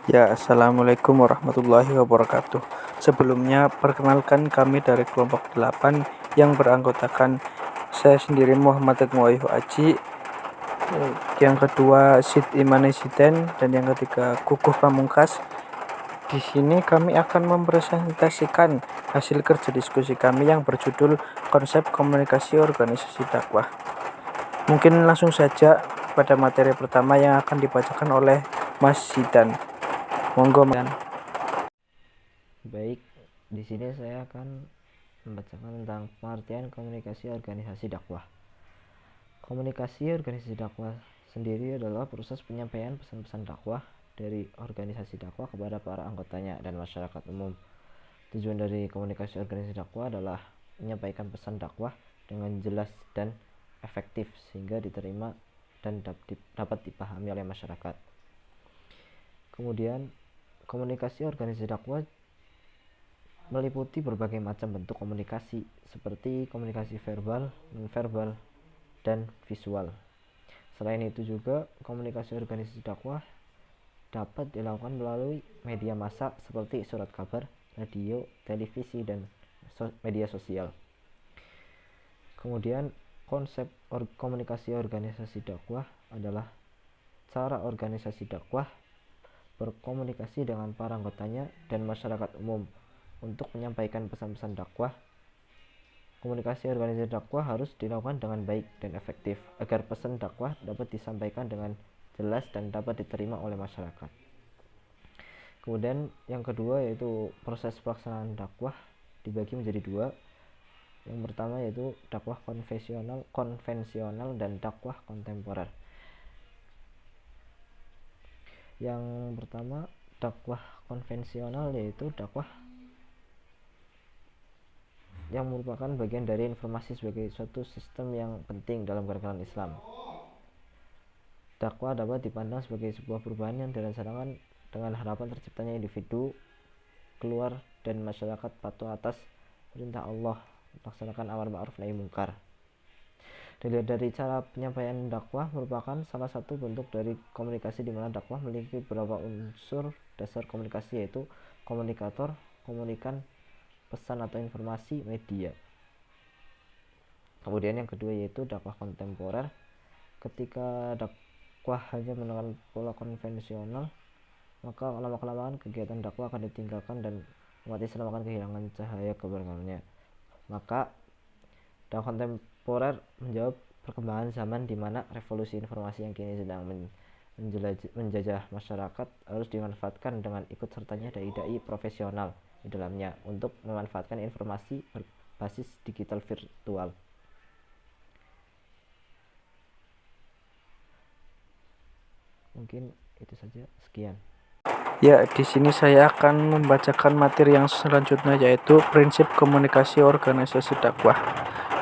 Ya, Assalamualaikum warahmatullahi wabarakatuh. Sebelumnya, perkenalkan kami dari kelompok 8 yang beranggotakan saya sendiri Muhammad Teguh Wahyu Aji, yang kedua Sid Imane Ziden, dan yang ketiga Kukuh Pamungkas. Di sini kami akan mempresentasikan hasil kerja diskusi kami yang berjudul Konsep Komunikasi Organisasi Dakwah. Mungkin langsung saja pada materi pertama yang akan dibacakan oleh Mas Zidan. Monggo, Mas. Baik, di sini saya akan membacakan tentang pengertian komunikasi organisasi dakwah. Komunikasi organisasi dakwah sendiri adalah proses penyampaian pesan-pesan dakwah dari organisasi dakwah kepada para anggotanya dan masyarakat umum. Tujuan dari komunikasi organisasi dakwah adalah menyampaikan pesan dakwah dengan jelas dan efektif sehingga diterima dan dapat dipahami oleh masyarakat. Kemudian, komunikasi organisasi dakwah meliputi berbagai macam bentuk komunikasi seperti komunikasi verbal, nonverbal, dan visual. Selain itu juga komunikasi organisasi dakwah dapat dilakukan melalui media massa seperti surat kabar, radio, televisi, dan media sosial. Kemudian konsep komunikasi organisasi dakwah adalah cara organisasi dakwah berkomunikasi dengan para anggotanya dan masyarakat umum untuk menyampaikan pesan-pesan dakwah. Komunikasi organisasi dakwah harus dilakukan dengan baik dan efektif agar pesan dakwah dapat disampaikan dengan jelas dan dapat diterima oleh masyarakat. Kemudian yang kedua yaitu proses pelaksanaan dakwah dibagi menjadi dua. Yang pertama yaitu dakwah konvensional dan dakwah kontemporer. Yang pertama, dakwah konvensional yaitu dakwah yang merupakan bagian dari informasi sebagai suatu sistem yang penting dalam gerakan Islam. Dakwah dapat dipandang sebagai sebuah perubahan yang dilaksanakan dengan harapan terciptanya individu, keluar, dan masyarakat patuh atas perintah Allah, melaksanakan amar ma'ruf nahi mungkar. Dilihat dari cara penyampaian dakwah merupakan salah satu bentuk dari komunikasi di mana dakwah memiliki beberapa unsur dasar komunikasi yaitu komunikator, komunikan, pesan atau informasi, media. Kemudian yang kedua yaitu dakwah kontemporer. Ketika dakwah hanya menggunakan pola konvensional, maka lama-kelamaan kegiatan dakwah akan ditinggalkan dan umat Islam akan kehilangan cahaya keberagamannya. Maka dakwah kontemporer menjawab perkembangan zaman di mana revolusi informasi yang kini sedang menjajah masyarakat harus dimanfaatkan dengan ikut sertanya dai-dai profesional di dalamnya untuk memanfaatkan informasi berbasis digital virtual. Mungkin itu saja, sekian. Ya, di sini saya akan membacakan materi yang selanjutnya yaitu prinsip komunikasi organisasi dakwah.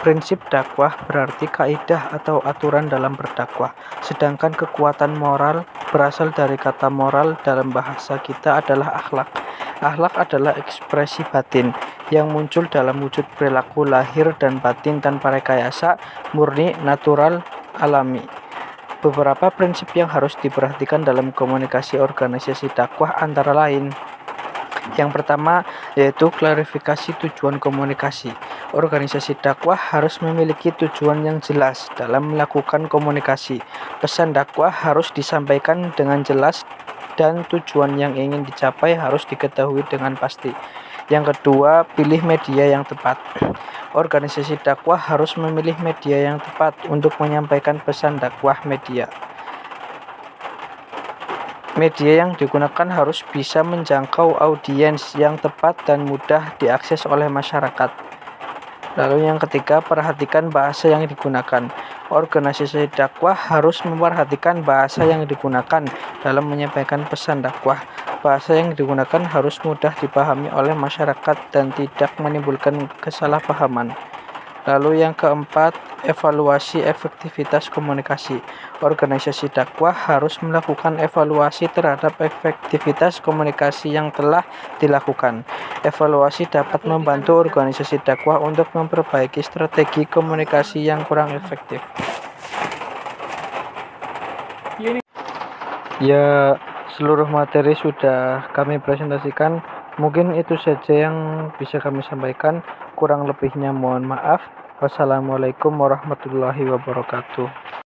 Prinsip dakwah berarti kaidah atau aturan dalam berdakwah, sedangkan kekuatan moral berasal dari kata moral dalam bahasa kita adalah akhlak. Akhlak adalah ekspresi batin yang muncul dalam wujud perilaku lahir dan batin tanpa rekayasa, murni, natural, alami. Beberapa prinsip yang harus diperhatikan dalam komunikasi organisasi dakwah antara lain. Yang pertama yaitu klarifikasi tujuan komunikasi. Organisasi dakwah harus memiliki tujuan yang jelas dalam melakukan komunikasi. Pesan dakwah harus disampaikan dengan jelas dan tujuan yang ingin dicapai harus diketahui dengan pasti. Yang kedua, pilih media yang tepat. Organisasi dakwah harus memilih media yang tepat untuk menyampaikan pesan dakwah. Media yang digunakan harus bisa menjangkau audiens yang tepat dan mudah diakses oleh masyarakat. Lalu yang ketiga, perhatikan bahasa yang digunakan. Organisasi dakwah harus memperhatikan bahasa yang digunakan dalam menyampaikan pesan dakwah. Bahasa yang digunakan harus mudah dipahami oleh masyarakat dan tidak menimbulkan kesalahpahaman. Lalu yang keempat, evaluasi efektivitas komunikasi. Organisasi dakwah harus melakukan evaluasi terhadap efektivitas komunikasi yang telah dilakukan. Evaluasi dapat membantu organisasi dakwah untuk memperbaiki strategi komunikasi yang kurang efektif. Ya, Seluruh materi sudah kami presentasikan. Mungkin itu saja yang bisa kami sampaikan. Kurang lebihnya mohon maaf. Wassalamualaikum warahmatullahi wabarakatuh.